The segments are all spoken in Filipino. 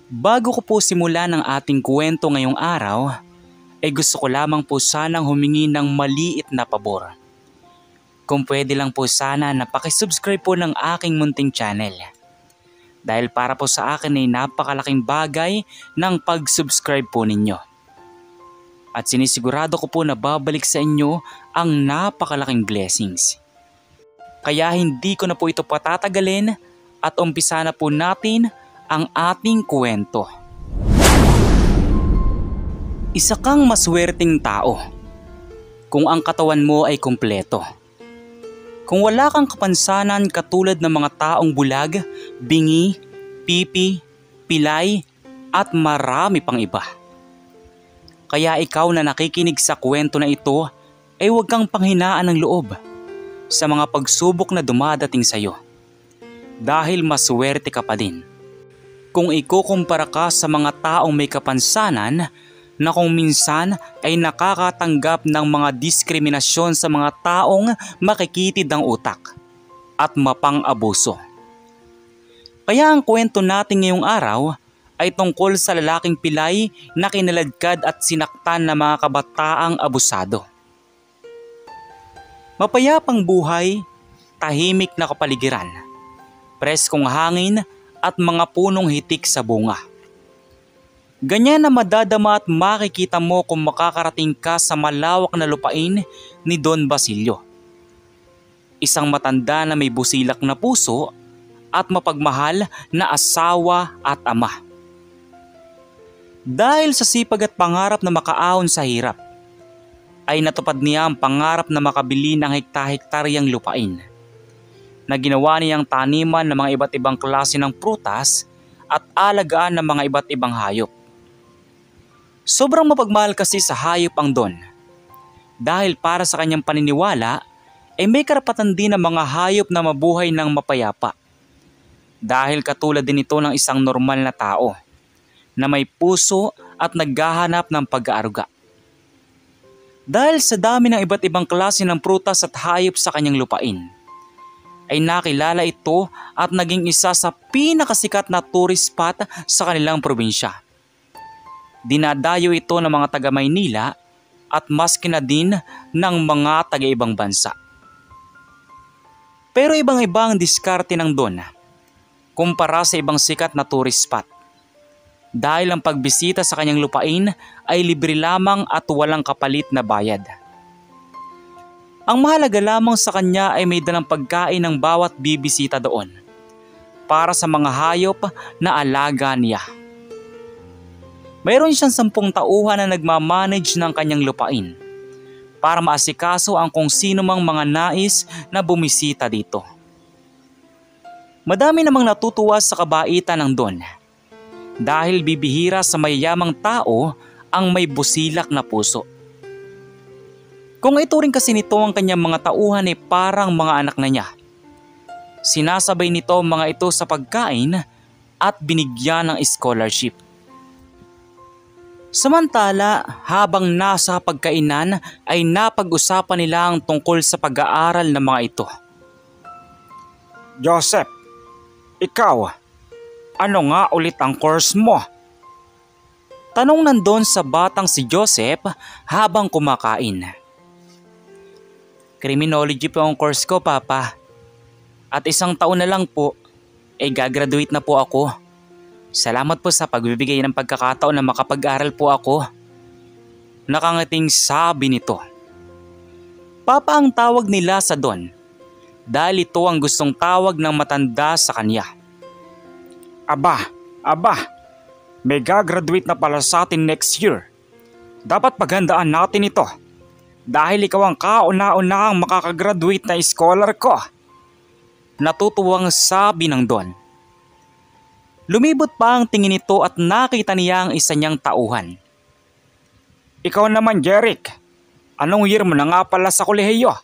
Bago ko po simulan ang ating kwento ngayong araw, ay gusto ko lamang po sanang humingi ng maliit na pabor. Kung pwede lang po sana na pakisubscribe po ng aking munting channel. Dahil para po sa akin ay napakalaking bagay ng pag-subscribe po ninyo. At sinisigurado ko po na babalik sa inyo ang napakalaking blessings. Kaya hindi ko na po ito patatagalin at umpisa na po natin ang ating kwento. Isa kang maswerteng tao kung ang katawan mo ay kumpleto. Kung wala kang kapansanan katulad ng mga taong bulag, bingi, pipi, pilay at marami pang iba. Kaya ikaw na nakikinig sa kwento na ito ay huwag kang panghinaan ng loob sa mga pagsubok na dumadating sa iyo. Dahil maswerte ka pa din. Kung ikukumpara ka sa mga taong may kapansanan na kung minsan ay nakakatanggap ng mga diskriminasyon sa mga taong makikitid ang utak at mapang-abuso. Kaya ang kwento natin ngayong araw ay tungkol sa lalaking pilay na kinaladkad at sinaktan ng mga kabataang abusado. Mapayapang buhay, tahimik na kapaligiran, preskong hangin at mga punong hitik sa bunga. Ganyan na madadama at makikita mo kung makakarating ka sa malawak na lupain ni Don Basilio. Isang matanda na may busilak na puso at mapagmahal na asawa at ama. Dahil sa sipag at pangarap na makaahon sa hirap, ay natupad niya ang pangarap na makabili ng hekta-hektaryang lupain na ginawa niyang taniman ng mga iba't ibang klase ng prutas at alagaan ng mga iba't ibang hayop. Sobrang mapagmahal kasi sa hayop ang Don. Dahil para sa kanyang paniniwala, ay may karapatan din ang mga hayop na mabuhay ng mapayapa. Dahil katulad din ito ng isang normal na tao na may puso at naghahanap ng pag-aaruga. Dahil sa dami ng iba't ibang klase ng prutas at hayop sa kanyang lupain, ay nakilala ito at naging isa sa pinakasikat na tourist spot sa kanilang probinsya. Dinadayo ito ng mga taga Maynila at maski na din ng mga taga-ibang bansa. Pero ibang-ibang diskarte ng Don kumpara sa ibang sikat na tourist spot. Dahil ang pagbisita sa kanyang lupain ay libre lamang at walang kapalit na bayad. Ang mahalaga lamang sa kanya ay may dalang pagkain ng bawat bibisita doon para sa mga hayop na alaga niya. Mayroon siyang 10 tauhan na nagmamanage ng kanyang lupain para maasikaso ang kung sino mang mga nais na bumisita dito. Madami namang natutuwa sa kabaitan ng Don dahil bibihira sa mayayamang tao ang may busilak na puso. Kung ituring kasi nito ang kanyang mga tauhan ay parang mga anak na niya. Sinasabay nito ang mga ito sa pagkain at binigyan ng scholarship. Samantala, habang nasa pagkainan ay napag-usapan nila ang tungkol sa pag-aaral ng mga ito. Joseph, ikaw, ano nga ulit ang course mo? Tanong nandun sa batang si Joseph habang kumakain. Criminology po ang course ko, Papa. At 1 taon na lang po, gagraduate na po ako. Salamat po sa pagbibigay ng pagkakataon na makapag-aral po ako. Nakangating sabi nito. Papa ang tawag nila sa Don dahil ito ang gustong tawag ng matanda sa kanya. Aba, may gagraduate na pala sa atin next year. Dapat paghandaan natin ito. Dahil ikaw ang kauna-unahang makakagraduate na scholar ko. Natutuwang sabi ng Don. Lumibot pa ang tingin nito at nakita niya ang isa niyang tauhan. Ikaw naman, Jeric. Anong year mo na nga pala sa kolehiyo?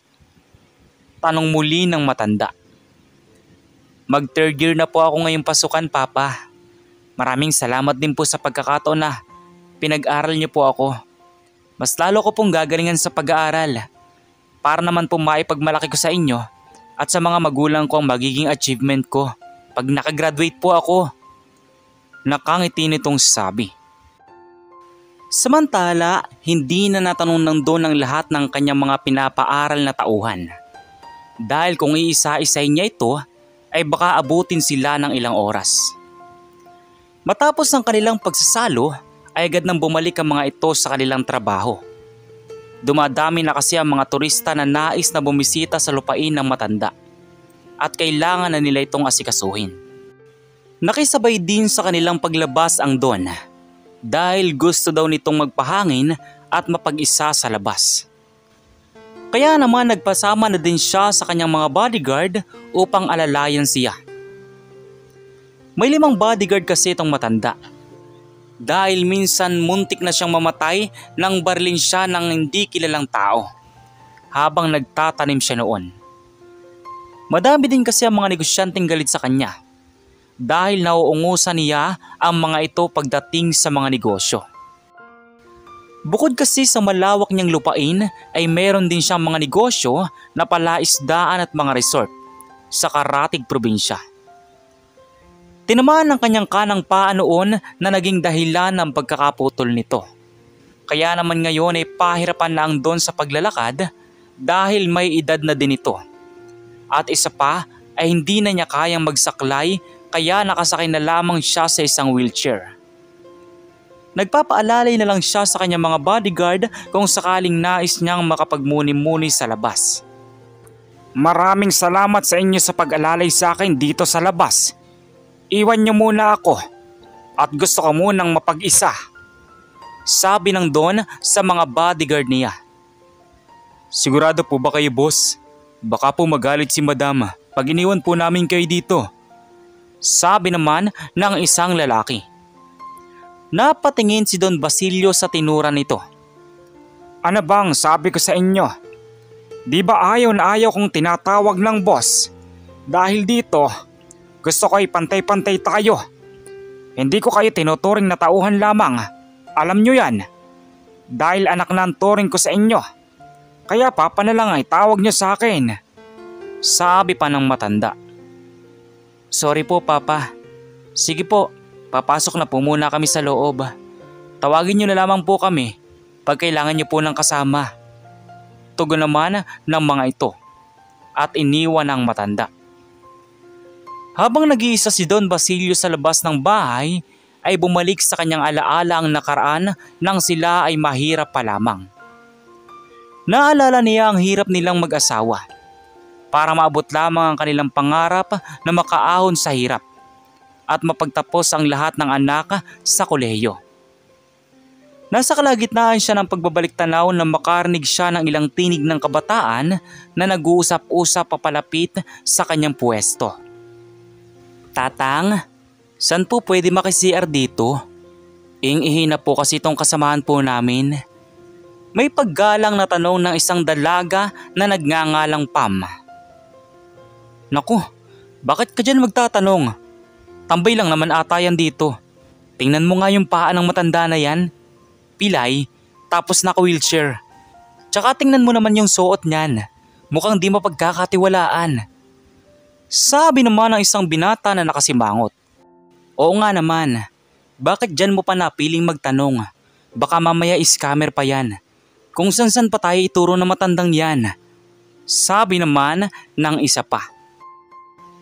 Tanong muli ng matanda. Mag-3rd year na po ako ngayong pasukan, Papa. Maraming salamat din po sa pagkakataon na pinag-aral niyo po ako. Mas lalo ko pong gagalingan sa pag-aaral para naman po maipagmalaki ko sa inyo at sa mga magulang ko ang magiging achievement ko pag nakagraduate po ako. Nakangiti nitong sabi. Samantala, hindi na natanong ng Don ang lahat ng kanyang mga pinapaaral na tauhan. Dahil kung iisa-isay niya ito, ay baka abutin sila ng ilang oras. Matapos ang kanilang pagsasalo, ay agad nang bumalik ang mga ito sa kanilang trabaho. Dumadami na kasi ang mga turista na nais na bumisita sa lupain ng matanda at kailangan na nila itong asikasuhin. Nakisabay din sa kanilang paglabas ang Don dahil gusto daw nitong magpahangin at mapag-isa sa labas. Kaya naman nagpasama na din siya sa kanyang mga bodyguard upang alalayan siya. May 5 bodyguard kasi itong matanda. Dahil minsan muntik na siyang mamatay nang barilin siya ng hindi kilalang tao habang nagtatanim siya noon. Madami din kasi ang mga negosyanteng galit sa kanya dahil nauungusan niya ang mga ito pagdating sa mga negosyo. Bukod kasi sa malawak niyang lupain ay meron din siyang mga negosyo na palaisdaan at mga resort sa Karatig probinsya. Tinamaan ng kanyang kanang paa noon na naging dahilan ng pagkakaputol nito. Kaya naman ngayon ay pahirapan na ang Don sa paglalakad dahil may edad na din ito. At isa pa ay hindi na niya kayang magsaklay kaya nakasakay na lamang siya sa isang wheelchair. Nagpapaalalay na lang siya sa kanyang mga bodyguard kung sakaling nais niyang makapagmuni-muni sa labas. Maraming salamat sa inyo sa pag-alalay sa akin dito sa labas. Iwan niyo muna ako at gusto ko munang mapag-isa, sabi ng Don sa mga bodyguard niya. Sigurado po ba kayo, boss? Baka po magalit si madam pag iniwan po namin kayo dito, sabi naman ng isang lalaki. Napatingin si Don Basilio sa tinura nito. Ano bang sabi ko sa inyo? Di ba ayaw na ayaw kong tinatawag ng boss? Dahil dito, gusto ko ay pantay-pantay tayo. Hindi ko kayo tinuturing na tauhan lamang. Alam nyo yan. Dahil anak na ang turing ko sa inyo. Kaya papa na lang ay tawag nyo sa akin, sabi pa ng matanda. Sorry po, papa. Sige po, papasok na po muna kami sa loob. Tawagin nyo na lamang po kami pag kailangan nyo po ng kasama. Tugon naman ng mga ito at iniwan ang matanda. Habang nag-iisa si Don Basilio sa labas ng bahay, ay bumalik sa kanyang alaala ang nakaraan nang sila ay mahirap pa lamang. Naalala niya ang hirap nilang mag-asawa para maabot lamang ang kanilang pangarap na makaahon sa hirap at mapagtapos ang lahat ng anak sa kolehiyo. Nasa kalagitnaan siya ng pagbabalik tanaw na makarinig siya ng ilang tinig ng kabataan na nag-uusap-usap papalapit sa kanyang pwesto. Tatang, saan po pwede maki-CR dito? Ihina po kasi itong kasamahan po namin. May paggalang na tanong ng isang dalaga na nagngangalang Pam. Naku, bakit ka dyan magtatanong? Tambay lang naman ata yan dito. Tingnan mo nga yung paa ng matanda na yan. Pilay, tapos naka-wheelchair. Tsaka tingnan mo naman yung suot niyan. Mukhang di mapagkakatiwalaan. Sabi naman ng isang binata na nakasimangot. Oo nga naman, bakit dyan mo pa napiling magtanong? Baka mamaya scammer pa yan. Kung san-san pa tayo ituro na matandang yan. Sabi naman ng isa pa.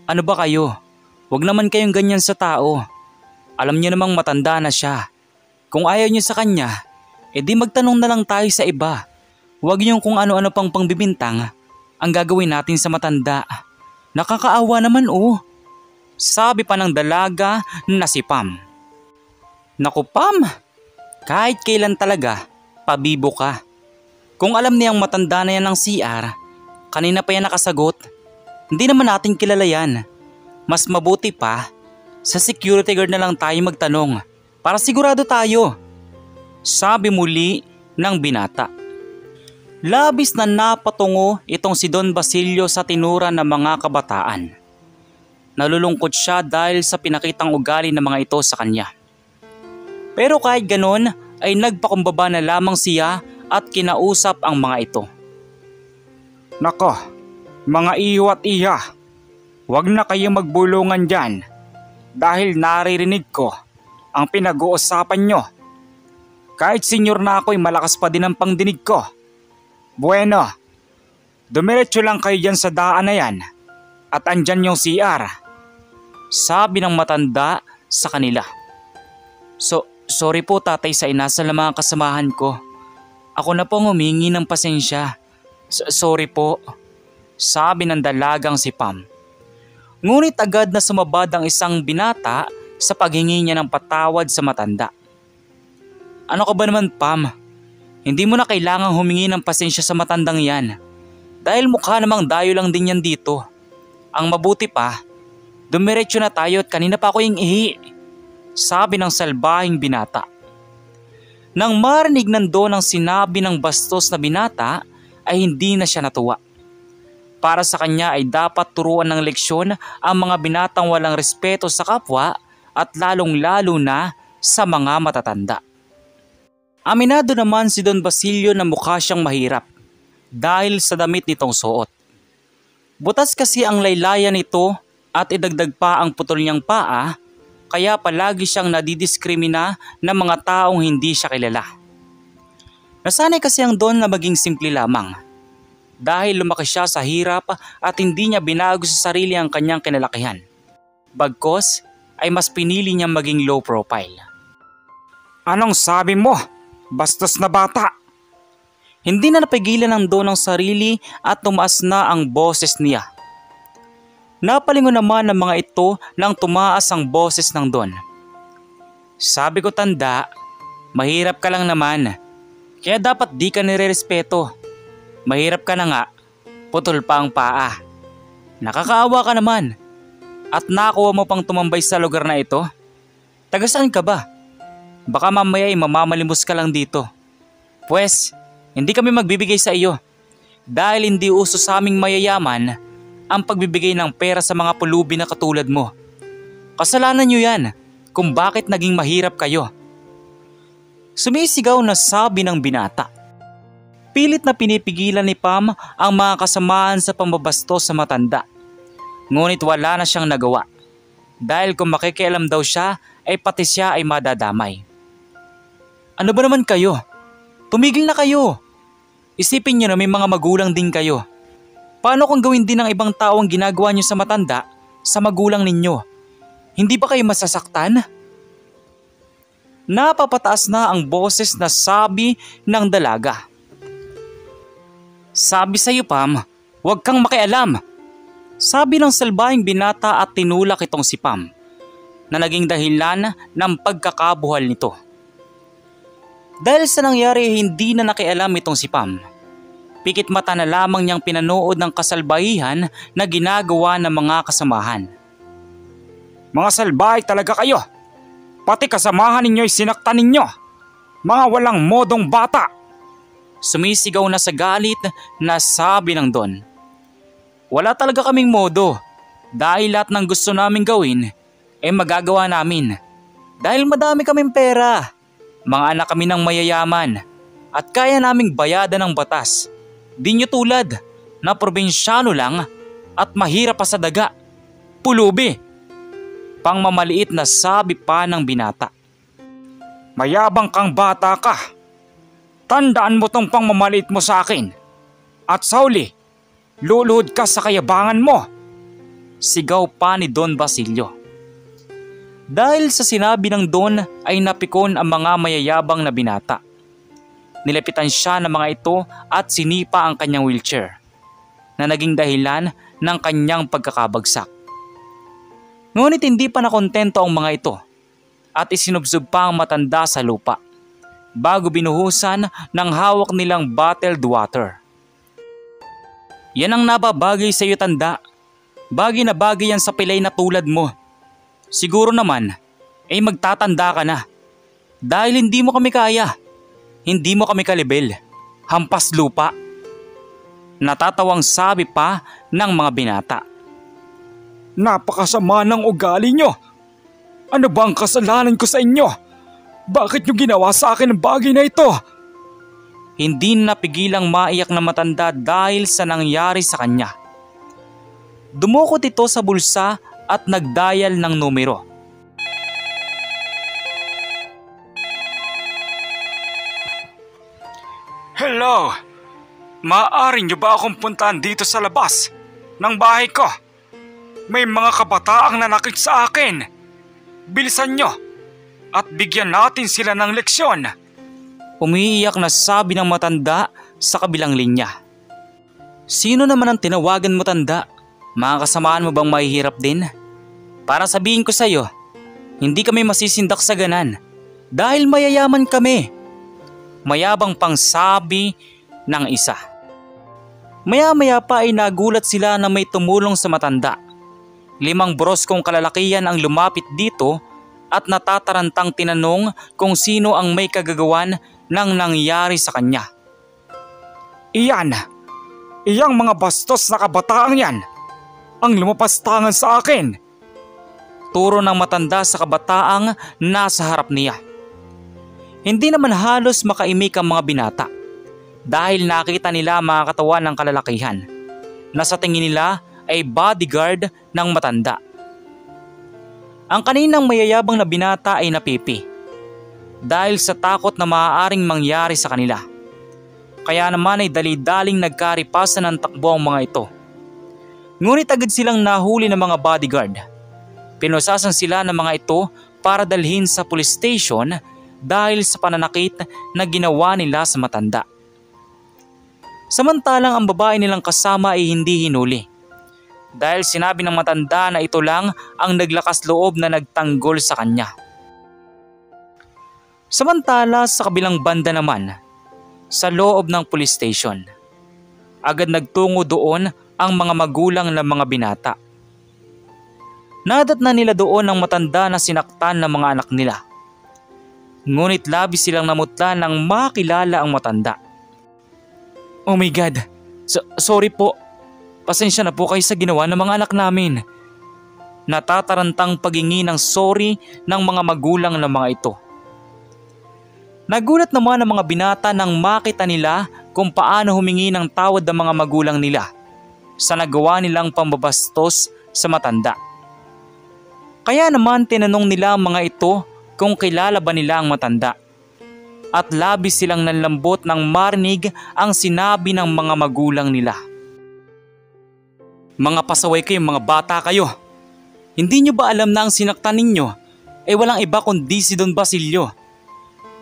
Ano ba kayo? Huwag naman kayong ganyan sa tao. Alam niyo namang matanda na siya. Kung ayaw niyo sa kanya, edi magtanong na lang tayo sa iba. Huwag niyong kung ano-ano pang pangbibintang ang gagawin natin sa matanda. Nakakaawa naman sabi pa ng dalaga na si Pam. Naku Pam, kahit kailan talaga, pabibo ka. Kung alam niyang matanda na yan ng CR, kanina pa yan nakasagot. Hindi naman natin kilala yan. Mas mabuti pa, sa security guard na lang tayo magtanong para sigurado tayo, sabi muli ng binata. Labis na napatungo itong si Don Basilio sa tinura ng mga kabataan. Nalulungkot siya dahil sa pinakitang ugali ng mga ito sa kanya. Pero kahit ganon ay nagpakumbaba na lamang siya at kinausap ang mga ito. Nako, mga iyo at iya, huwag na kayo magbulungan dyan dahil naririnig ko ang pinag-uusapan nyo. Kahit senior na ako'y malakas pa din ang pangdinig ko. Bueno, dumiretso lang kayo dyan sa daan na yan at andyan yung CR. Sabi ng matanda sa kanila. Sorry po tatay sa inasal ng mga kasamahan ko. Ako na pong humingi ng pasensya. Sorry po. Sabi ng dalagang si Pam. Ngunit agad na sumabad ang isang binata sa paghingi niya ng patawad sa matanda. Ano ka ba naman Pam? Hindi mo na kailangang humingi ng pasensya sa matandang yan. Dahil mukha namang dayo lang din yan dito. Ang mabuti pa, dumiretso na tayo at kanina pa ako yung ihi. Sabi ng salbahing binata. Nang marinig nandoon ang sinabi ng bastos na binata ay hindi na siya natuwa. Para sa kanya ay dapat turuan ng leksyon ang mga binatang walang respeto sa kapwa at lalong-lalo na sa mga matatanda. Aminado naman si Don Basilio na mukha siyang mahirap dahil sa damit nitong suot. Butas kasi ang laylayan nito at idagdag pa ang putol niyang paa kaya palagi siyang nadidiskrimina ng mga taong hindi siya kilala. Nasanay kasi ang Don na maging simple lamang dahil lumaki siya sa hirap at hindi niya binago sa sarili ang kanyang kinalakihan. Bagkos ay mas pinili niyang maging low profile. Anong sabi mo? Bastos na bata. Hindi na napigilan ng Don ang sarili at tumaas na ang boses niya. Napalingon naman ng mga ito nang tumaas ang boses ng Don. Sabi ko tanda, mahirap ka lang naman. Kaya dapat di ka nire-respeto. Mahirap ka na nga, putol pa ang paa. Nakakaawa ka naman. At nakuha mo pang tumambay sa lugar na ito? Taga saan ka ba? Baka mamaya ay mamamalimos ka lang dito. Pwes, hindi kami magbibigay sa iyo. Dahil hindi uso sa aming mayayaman ang pagbibigay ng pera sa mga pulubi na katulad mo. Kasalanan niyo yan kung bakit naging mahirap kayo. Sumisigaw na sabi ng binata. Pilit na pinipigilan ni Pam ang mga kasamaan sa pambabastos sa matanda. Ngunit wala na siyang nagawa. Dahil kung makikialam daw siya ay pati siya ay madadamay. Ano ba naman kayo? Tumigil na kayo. Isipin niyo na may mga magulang din kayo. Paano kung gawin din ng ibang tao ang ginagawa niyo sa matanda sa magulang ninyo? Hindi ba kayo masasaktan? Napapataas na ang boses na sabi ng dalaga. Sabi sa iyo Pam, huwag kang makialam. Sabi ng salbahing binata at tinulak itong si Pam na naging dahilan ng pagkakabuhal nito. Dahil sa nangyari hindi na nakialam itong si Pam. Pikit mata na lamang niyang pinanood ng kasalbahihan na ginagawa ng mga kasamahan. Mga salbahay talaga kayo. Pati kasamahan ninyo'y sinaktan ninyo. Mga walang modong bata. Sumisigaw na sa galit na sabi ng Don. Wala talaga kaming modo. Dahil lahat ng gusto naming gawin ay magagawa namin. Dahil madami kaming pera. Mga anak kami ng mayayaman at kaya naming bayadan ng batas. Di nyo tulad na probinsyano lang at mahirap pa sa daga. Pulubi! Pangmamaliit na sabi pa ng binata. Mayabang kang bata ka. Tandaan mo tong pangmamaliit mo sa akin. At sa huli, luluhod ka sa kayabangan mo. Sigaw pa ni Don Basilio. Dahil sa sinabi ng Don ay napikon ang mga mayayabang na binata. Nilapitan siya ng mga ito at sinipa ang kanyang wheelchair na naging dahilan ng kanyang pagkakabagsak. Ngunit hindi pa nakontento ang mga ito at isinubsob pa ang matanda sa lupa bago binuhusan ng hawak nilang bottled water. Yan ang nababagay sa iyo tanda. Bagay na bagay yan sa pilay na tulad mo. Siguro naman, ay magtatanda ka na. Dahil hindi mo kami kaya. Hindi mo kami kalibel. Hampas lupa. Natatawang sabi pa ng mga binata. Napakasama ng ugali nyo. Ano ba ang kasalanan ko sa inyo? Bakit nyo ginawa sa akin ang bagay na ito? Hindi napigilang maiyak na matanda dahil sa nangyari sa kanya. Dumukot ito sa bulsa at nagdial ng numero. Hello! Maaari niyo ba akong puntahan dito sa labas ng bahay ko? May mga kabataang nanakit sa akin. Bilisan niyo at bigyan natin sila ng leksyon. Umiiyak na sabi ng matanda sa kabilang linya. Sino naman ang tinawagan mo, tanda? Mga kasamaan mo bang mahihirap din? Para sabihin ko sa'yo, hindi kami masisindak sa ganan dahil mayayaman kami. Mayabang pang sabi ng isa. Maya-maya pa ay nagulat sila na may tumulong sa matanda. 5 broskong kalalakihan ang lumapit dito at natatarantang tinanong kung sino ang may kagagawan ng nangyari sa kanya. Iyang mga bastos na kabataang yan ang lumapastangan sa akin. Turo ng matanda sa kabataang nasa harap niya. Hindi naman halos makaimik ang mga binata dahil nakita nila mga katawan ng kalalakihan na sa tingin nila ay bodyguard ng matanda. Ang kaninang mayayabang na binata ay napipi dahil sa takot na maaaring mangyari sa kanila. Kaya naman ay dali-daling nagkaripasan ng takbo ang mga ito. Ngunit agad silang nahuli ng mga bodyguard. Pinusasan sila ng mga ito para dalhin sa police station dahil sa pananakit na ginawa nila sa matanda. Samantalang ang babae nilang kasama ay hindi hinuli dahil sinabi ng matanda na ito lang ang naglakas loob na nagtanggol sa kanya. Samantala sa kabilang banda naman, sa loob ng police station, agad nagtungo doon ang mga magulang ng mga binata. Nadatnan nila doon ang matanda na sinaktan ng mga anak nila. Ngunit labis silang namutla nang makilala ang matanda. Oh my God, sorry po. Pasensya na po kayo sa ginawa ng mga anak namin. Natatarantang paghingi ng sorry ng mga magulang ng mga ito. Nagulat naman ang mga binata nang makita nila kung paano humingi ng tawad ang mga magulang nila sa nagawa nilang pambabastos sa matanda. Kaya naman tinanong nila ang mga ito kung kilala ba nila ang matanda. At labis silang nanlambot nang marinig ang sinabi ng mga magulang nila. Mga pasaway kayo, mga bata kayo. Hindi nyo ba alam na ang sinaktan ninyo ay walang iba kundi si Don Basilio?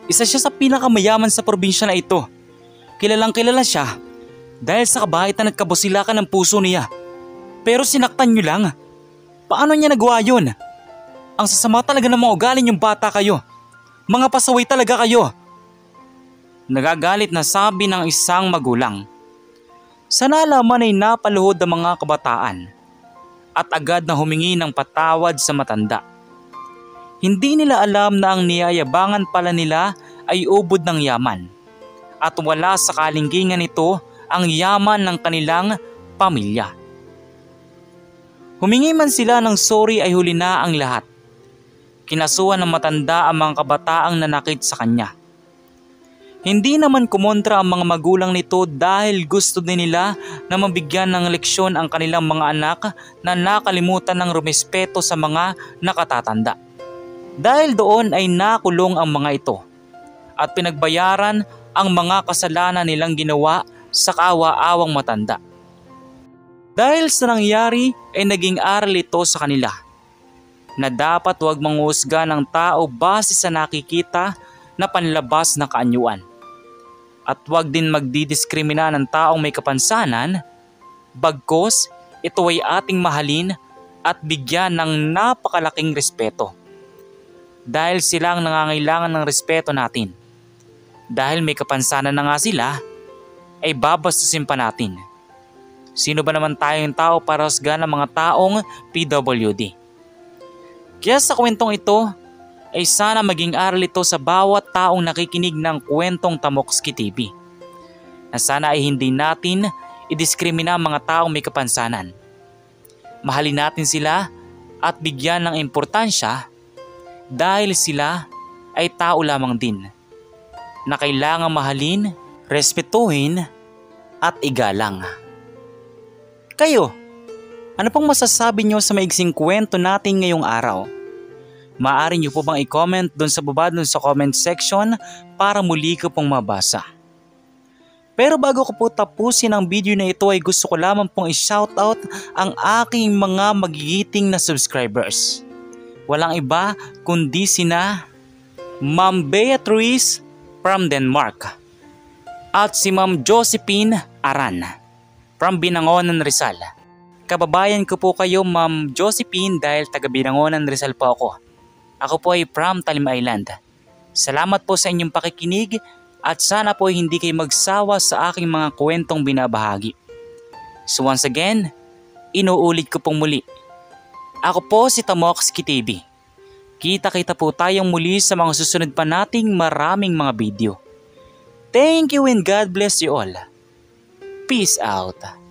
Isa siya sa pinakamayaman sa probinsya na ito. Kilalang kilala siya dahil sa kabaitan at kabusilakan ng puso niya. Pero sinaktan nyo lang. Paano niya nagawa yun? Ang sasama talaga ng mga ugali niyong bata kayo. Mga pasaway talaga kayo. Nagagalit na sabi ng isang magulang. Sa nalaman ay napaluhod ang mga kabataan at agad na humingi ng patawad sa matanda. Hindi nila alam na ang niyayabangan pala nila ay ubod ng yaman at wala sa kalingkingan nito ang yaman ng kanilang pamilya. Humingi man sila ng sorry ay huli na ang lahat. Kinasuhan ng matanda ang mga kabataang nanakit sa kanya. Hindi naman kumontra ang mga magulang nito dahil gusto din nila na mabigyan ng leksyon ang kanilang mga anak na nakalimutan ng rumespeto sa mga nakatatanda. Dahil doon ay nakulong ang mga ito at pinagbayaran ang mga kasalanan nilang ginawa sa kaawa-awang matanda. Dahil sa nangyari ay naging aral ito sa kanila na dapat huwag manghusga ng tao base sa nakikita na panlabas na kaanyuan. At huwag din magdidiskrimina ng taong may kapansanan, bagkus ito ay ating mahalin at bigyan ng napakalaking respeto. Dahil sila ang nangangailangan ng respeto natin. Dahil may kapansanan na nga sila, ay babastusin pa natin. Sino ba naman tayong tao para husgahan ng mga taong PWD? Kaya sa kwentong ito, ay sana maging aral ito sa bawat taong nakikinig ng kwentong Tamokski TV. Na sana ay hindi natin idiskrimina ang mga taong may kapansanan. Mahalin natin sila at bigyan ng importansya dahil sila ay tao lamang din na kailangang mahalin, respetuhin at igalang. Kayo, ano pong masasabi nyo sa maigsing kwento natin ngayong araw? Maaari nyo po bang i-comment doon sa baba doon sa comment section para muli ko pong mabasa. Pero bago ko po tapusin ang video na ito ay gusto ko lamang pong i-shoutout ang aking mga magigiting na subscribers. Walang iba kundi sina Ma'am Beatrice from Denmark at si Ma'am Josephine Aran from Binangonan, Rizal. Kababayan ko po kayo Ma'am Josephine dahil taga Binangonan, Rizal po ako. Ako po ay from Talim Island. Salamat po sa inyong pakikinig at sana po hindi kayo magsawa sa aking mga kwentong binabahagi. So once again, inuulit ko pong muli. Ako po si Tamoxki TV. Kita-kita po tayong muli sa mga susunod pa nating maraming mga video. Thank you and God bless you all. Peace out.